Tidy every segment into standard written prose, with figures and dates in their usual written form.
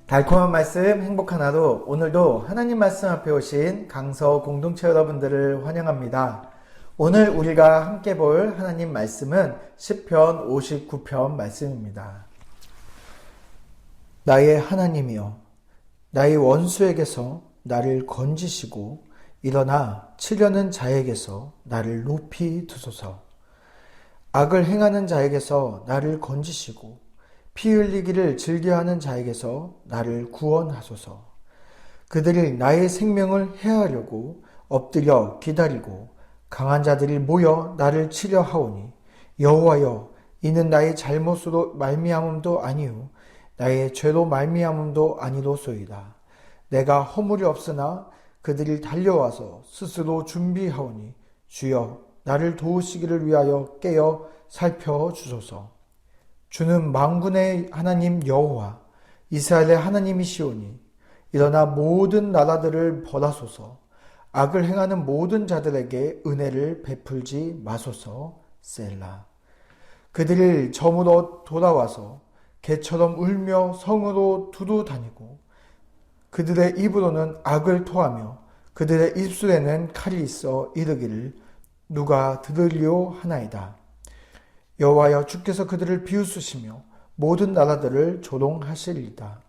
달콤한 말씀, 행복한 하루. 오늘도 하나님 말씀 앞에 오신 강서 공동체 여러분들을 환영합니다. 오늘 우리가 함께 볼 하나님 말씀은 시편 59편 말씀입니다. 나의 하나님이여, 나의 원수에게서 나를 건지시고 일어나 치려는 자에게서 나를 높이 두소서. 악을 행하는 자에게서 나를 건지시고 피 흘리기를 즐겨하는 자에게서 나를 구원하소서. 그들이 나의 생명을 해하려고 엎드려 기다리고 강한 자들이 모여 나를 치려 하오니 여호와여, 이는 나의 잘못으로 말미암음도 아니요 나의 죄로 말미암음도 아니로소이다. 내가 허물이 없으나 그들이 달려와서 스스로 준비하오니 주여, 나를 도우시기를 위하여 깨어 살펴주소서. 주는 만군의 하나님 여호와, 이스라엘의 하나님이시오니 일어나 모든 나라들을 벌하소서. 악을 행하는 모든 자들에게 은혜를 베풀지 마소서. 셀라. 그들이 점으로 돌아와서 개처럼 울며 성으로 두루 다니고 그들의 입으로는 악을 토하며 그들의 입술에는 칼이 있어 이르기를 누가 들으리오 하나이다. 여호와여, 주께서 그들을 비웃으시며 모든 나라들을 조롱하시리이다.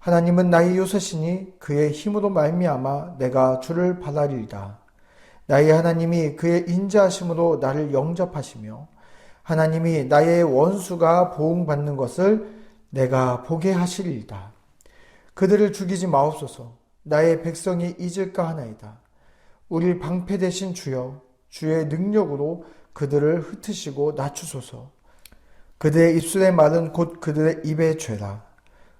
하나님은 나의 요새시니 그의 힘으로 말미암아 내가 주를 바라리이다. 나의 하나님이 그의 인자하심으로 나를 영접하시며 하나님이 나의 원수가 보응받는 것을 내가 보게 하시리이다. 그들을 죽이지 마옵소서. 나의 백성이 잊을까 하나이다. 우리 방패 되신 주여, 주의 능력으로 그들을 흩으시고 낮추소서. 그들의 입술의 말은 곧 그들의 입의 죄라.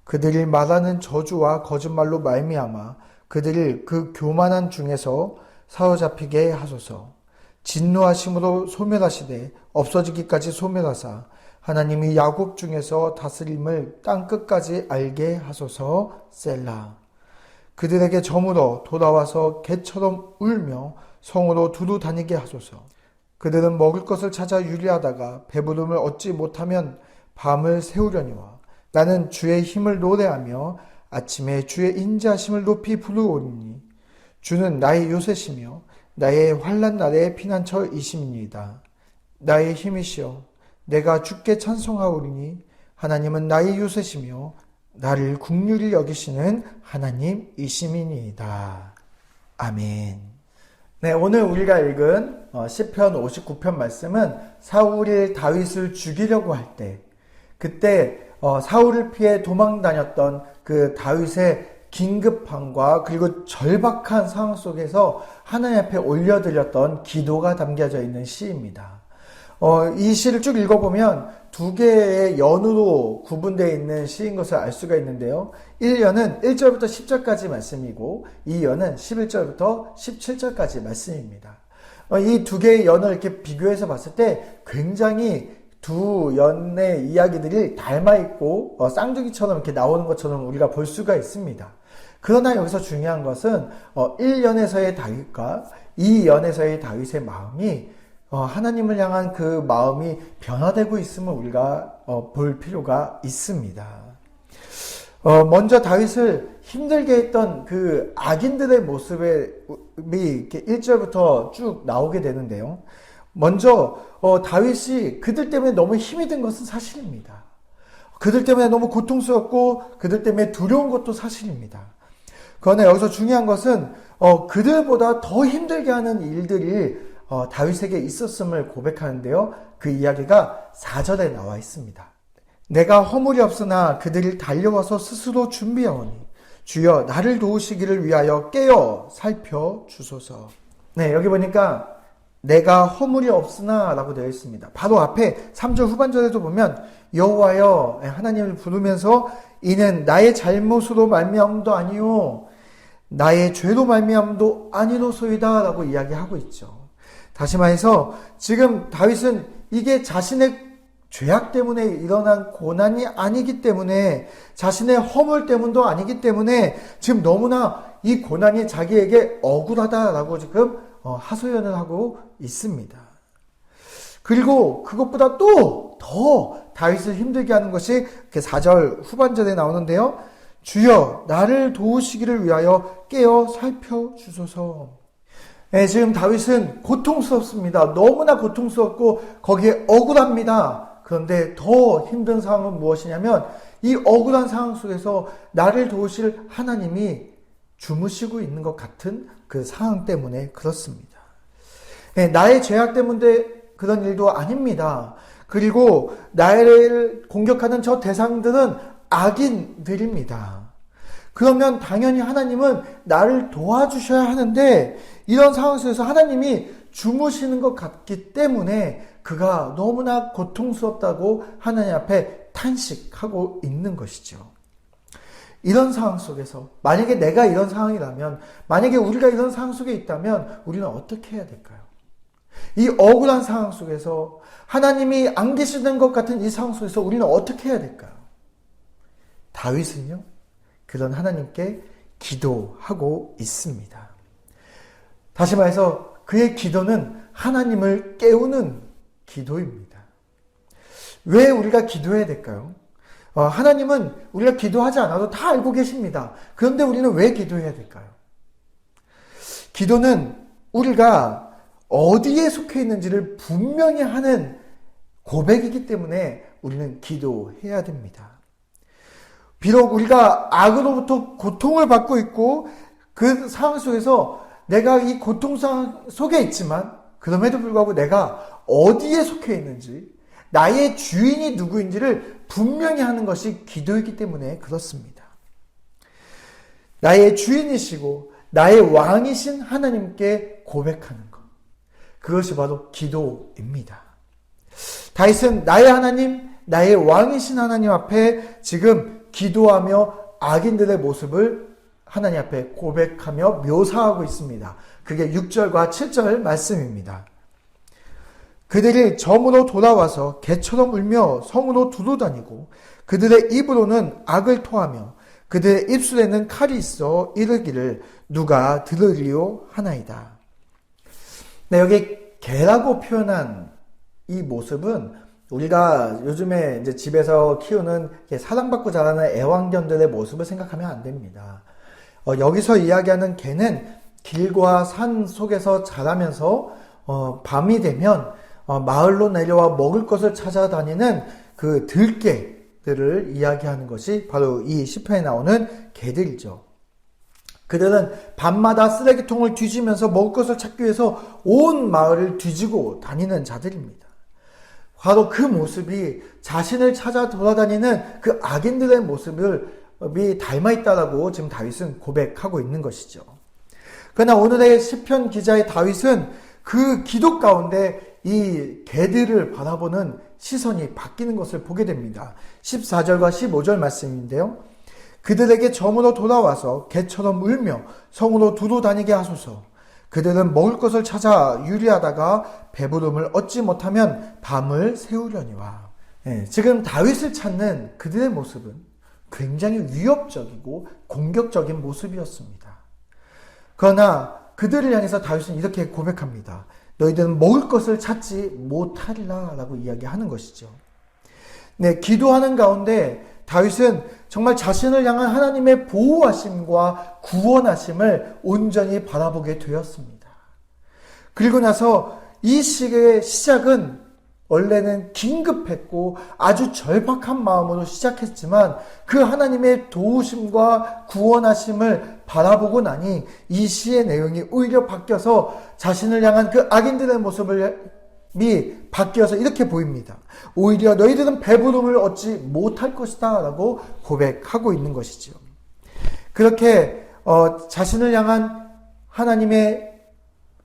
그들이 말하는 저주와 거짓말로 말미암아 그들을 그 교만한 중에서 사로잡히게 하소서. 진노하심으로 소멸하시되 없어지기까지 소멸하사 하나님이 야곱 중에서 다스림을 땅끝까지 알게 하소서. 셀라. 그들에게 저물어 돌아와서 개처럼 울며 성으로 두루 다니게 하소서. 그들은 먹을 것을 찾아 유리하다가 배부름을 얻지 못하면 밤을 새우려니와 나는 주의 힘을 노래하며 아침에 주의 인자하심을 높이 부르오니 주는 나의 요새시며 나의 환난 날의 피난처이심이니이다. 나의 힘이시여, 내가 주께 찬송하오리니 하나님은 나의 요새시며 나를 긍휼히 여기시는 하나님이심이니이다. 아멘. 네, 오늘 우리가 읽은 시편 59편 말씀은 사울이 다윗을 죽이려고 할 때, 그때 사울을 피해 도망 다녔던 그 다윗의 긴급함과 그리고 절박한 상황 속에서 하나님 앞에 올려드렸던 기도가 담겨져 있는 시입니다. 이 시를 쭉 읽어보면 두 개의 연으로 구분되어 있는 시인 것을 알 수가 있는데요. 1연은 1절부터 10절까지 말씀이고 2연은 11절부터 17절까지 말씀입니다. 이 두 개의 연을 이렇게 비교해서 봤을 때 굉장히 두 연의 이야기들이 닮아있고 쌍둥이처럼 이렇게 나오는 것처럼 우리가 볼 수가 있습니다. 그러나 여기서 중요한 것은 1연에서의 다윗과 2연에서의 다윗의 마음이 하나님을 향한 그 마음이 변화되고 있음을 우리가 볼 필요가 있습니다. 먼저 다윗을 힘들게 했던 그 악인들의 모습이 이렇게 1절부터 쭉 나오게 되는데요. 먼저 다윗이 그들 때문에 너무 힘이 든 것은 사실입니다. 그들 때문에 너무 고통스럽고 그들 때문에 두려운 것도 사실입니다. 그러나 여기서 중요한 것은 그들보다 더 힘들게 하는 일들이 다윗에게 있었음을 고백하는데요. 그 이야기가 4절에 나와 있습니다. 내가 허물이 없으나 그들이 달려와서 스스로 준비하오니 주여, 나를 도우시기를 위하여 깨어 살펴주소서. 네, 여기 보니까 내가 허물이 없으나 라고 되어 있습니다. 바로 앞에 3절 후반절에도 보면 여호와여, 하나님을 부르면서 이는 나의 잘못으로 말미암음도 아니요 나의 죄로 말미암음도 아니로소이다 라고 이야기하고 있죠. 다시 말해서 지금 다윗은 이게 자신의 죄악 때문에 일어난 고난이 아니기 때문에, 자신의 허물 때문도 아니기 때문에 지금 너무나 이 고난이 자기에게 억울하다라고 지금 하소연을 하고 있습니다. 그리고 그것보다 또 더 다윗을 힘들게 하는 것이 4절 후반절에 나오는데요. 주여 나를 도우시기를 위하여 깨어 살펴주소서. 네, 지금 다윗은 고통스럽습니다. 너무나 고통스럽고 거기에 억울합니다. 그런데 더 힘든 상황은 무엇이냐면 이 억울한 상황 속에서 나를 도우실 하나님이 주무시고 있는 것 같은 그 상황 때문에 그렇습니다. 네, 나의 죄악 때문에 그런 일도 아닙니다. 그리고 나를 공격하는 저 대상들은 악인들입니다. 그러면 당연히 하나님은 나를 도와주셔야 하는데 이런 상황 속에서 하나님이 주무시는 것 같기 때문에 그가 너무나 고통스럽다고 하나님 앞에 탄식하고 있는 것이죠. 이런 상황 속에서 만약에 내가 이런 상황이라면, 만약에 우리가 이런 상황 속에 있다면 우리는 어떻게 해야 될까요? 이 억울한 상황 속에서 하나님이 안 계시는 것 같은 이 상황 속에서 우리는 어떻게 해야 될까요? 다윗은요, 그런 하나님께 기도하고 있습니다. 다시 말해서 그의 기도는 하나님을 깨우는 기도입니다. 왜 우리가 기도해야 될까요? 하나님은 우리가 기도하지 않아도 다 알고 계십니다. 그런데 우리는 왜 기도해야 될까요? 기도는 우리가 어디에 속해 있는지를 분명히 하는 고백이기 때문에 우리는 기도해야 됩니다. 비록 우리가 악으로부터 고통을 받고 있고 그 상황 속에서 내가 이 고통 상황 속에 있지만 그럼에도 불구하고 내가 어디에 속해 있는지, 나의 주인이 누구인지를 분명히 하는 것이 기도이기 때문에 그렇습니다. 나의 주인이시고 나의 왕이신 하나님께 고백하는 것, 그것이 바로 기도입니다. 다윗은 나의 하나님, 나의 왕이신 하나님 앞에 지금 기도하며 악인들의 모습을 하나님 앞에 고백하며 묘사하고 있습니다. 그게 6절과 7절 말씀입니다. 그들이 점으로 돌아와서 개처럼 울며 성으로 두루다니고 그들의 입으로는 악을 토하며 그들의 입술에는 칼이 있어 이르기를 누가 들으리요 하나이다. 네, 여기 개라고 표현한 이 모습은 우리가 요즘에 이제 집에서 키우는 사랑받고 자라는 애완견들의 모습을 생각하면 안 됩니다. 여기서 이야기하는 개는 길과 산 속에서 자라면서 밤이 되면 마을로 내려와 먹을 것을 찾아다니는 그 들개들을 이야기하는 것이 바로 이 시편에 나오는 개들이죠. 그들은 밤마다 쓰레기통을 뒤지면서 먹을 것을 찾기 위해서 온 마을을 뒤지고 다니는 자들입니다. 바로 그 모습이 자신을 찾아 돌아다니는 그 악인들의 모습이 닮아있다라고 지금 다윗은 고백하고 있는 것이죠. 그러나 오늘의 시편 기자의 다윗은 그 기도 가운데 이 개들을 바라보는 시선이 바뀌는 것을 보게 됩니다. 14절과 15절 말씀인데요. 그들에게 점으로 돌아와서 개처럼 울며 성으로 두루 다니게 하소서. 그들은 먹을 것을 찾아 유리하다가 배부름을 얻지 못하면 밤을 새우려니와. 지금 다윗을 찾는 그들의 모습은 굉장히 위협적이고 공격적인 모습이었습니다. 그러나 그들을 향해서 다윗은 이렇게 고백합니다. 너희들은 먹을 것을 찾지 못하리라 라고 이야기하는 것이죠. 네, 기도하는 가운데 다윗은 정말 자신을 향한 하나님의 보호하심과 구원하심을 온전히 바라보게 되었습니다. 그리고 나서 이 시의 시작은 원래는 긴급했고 아주 절박한 마음으로 시작했지만 그 하나님의 도우심과 구원하심을 바라보고 나니 이 시의 내용이 오히려 바뀌어서 자신을 향한 그 악인들의 모습이 바뀌어서 이렇게 보입니다. 오히려 너희들은 배부름을 얻지 못할 것이다 라고 고백하고 있는 것이죠. 그렇게 자신을 향한 하나님의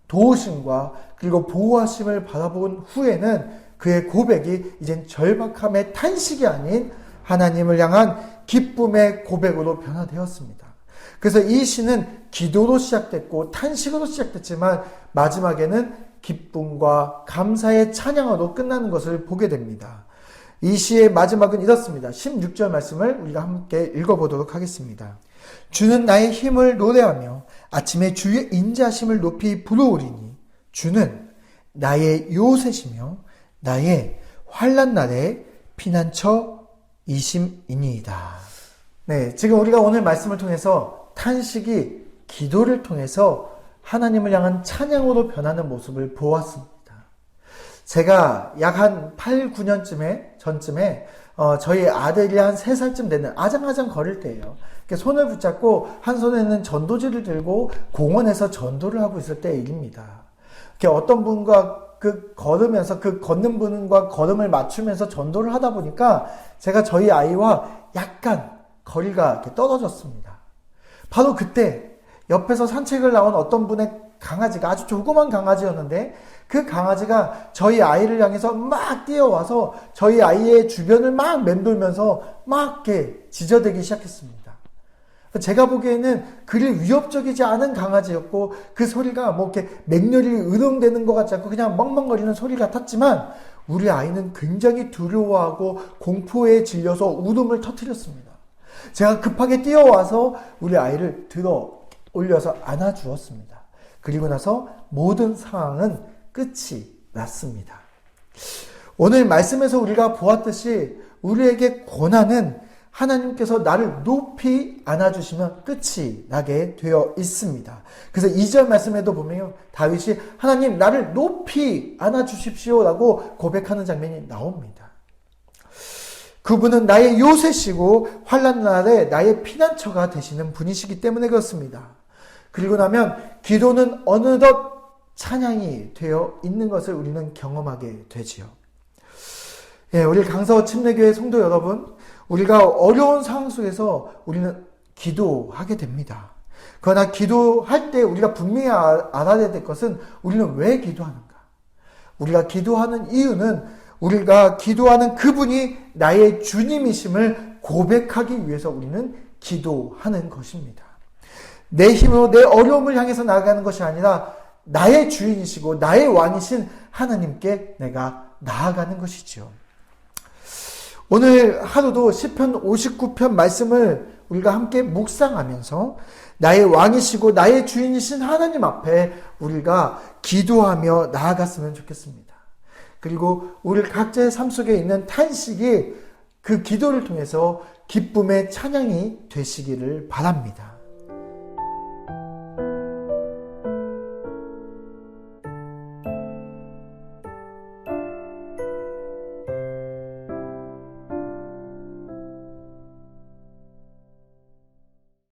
도우심과 그리고 보호하심을 바라본 후에는 그의 고백이 이젠 절박함의 탄식이 아닌 하나님을 향한 기쁨의 고백으로 변화되었습니다. 그래서 이 시는 기도로 시작됐고 탄식으로 시작됐지만 마지막에는 기쁨과 감사의 찬양으로 끝나는 것을 보게 됩니다. 이 시의 마지막은 이렇습니다. 16절 말씀을 우리가 함께 읽어보도록 하겠습니다. 주는 나의 힘을 노래하며 아침에 주의 인자하심을 높이 부르오리니 주는 나의 요새시며 나의 환난 날의 피난처이심이니이다. 네, 지금 우리가 오늘 말씀을 통해서 탄식이 기도를 통해서 하나님을 향한 찬양으로 변하는 모습을 보았습니다. 제가 약 한 8, 9년 전쯤에 저희 아들이 한 3살쯤 되는 아장아장 걸을 때예요. 손을 붙잡고 한 손에는 전도지를 들고 공원에서 전도를 하고 있을 때의 일입니다. 어떤 분과 걸으면서 걷는 분과 걸음을 맞추면서 전도를 하다 보니까 제가 저희 아이와 약간 거리가 이렇게 떨어졌습니다. 바로 그때 옆에서 산책을 나온 어떤 분의 강아지가, 아주 조그만 강아지였는데 그 강아지가 저희 아이를 향해서 막 뛰어와서 저희 아이의 주변을 막 맴돌면서 막 이렇게 짖어대기 시작했습니다. 제가 보기에는 그리 위협적이지 않은 강아지였고 그 소리가 뭐 이렇게 맹렬히 으동대는 것 같지 않고 그냥 멍멍거리는 소리 같았지만 우리 아이는 굉장히 두려워하고 공포에 질려서 울음을 터뜨렸습니다. 제가 급하게 뛰어와서 우리 아이를 들어 올려서 안아주었습니다. 그리고 나서 모든 상황은 끝이 났습니다. 오늘 말씀에서 우리가 보았듯이 우리에게 고난은 하나님께서 나를 높이 안아주시면 끝이 나게 되어 있습니다. 그래서 2절 말씀에도 보면 다윗이 하나님 나를 높이 안아주십시오 라고 고백하는 장면이 나옵니다. 그분은 나의 요새시고 환난 날에 나의 피난처가 되시는 분이시기 때문에 그렇습니다. 그리고 나면 기도는 어느덧 찬양이 되어 있는 것을 우리는 경험하게 되지요. 예, 우리 강서 침례교회 성도 여러분, 우리가 어려운 상황 속에서 우리는 기도하게 됩니다. 그러나 기도할 때 우리가 분명히 알아야 될 것은 우리는 왜 기도하는가? 우리가 기도하는 이유는 우리가 기도하는 그분이 나의 주님이심을 고백하기 위해서 우리는 기도하는 것입니다. 내 힘으로 내 어려움을 향해서 나아가는 것이 아니라 나의 주인이시고 나의 왕이신 하나님께 내가 나아가는 것이죠. 오늘 하루도 시편 59편 말씀을 우리가 함께 묵상하면서 나의 왕이시고 나의 주인이신 하나님 앞에 우리가 기도하며 나아갔으면 좋겠습니다. 그리고 우리 각자의 삶 속에 있는 탄식이 그 기도를 통해서 기쁨의 찬양이 되시기를 바랍니다.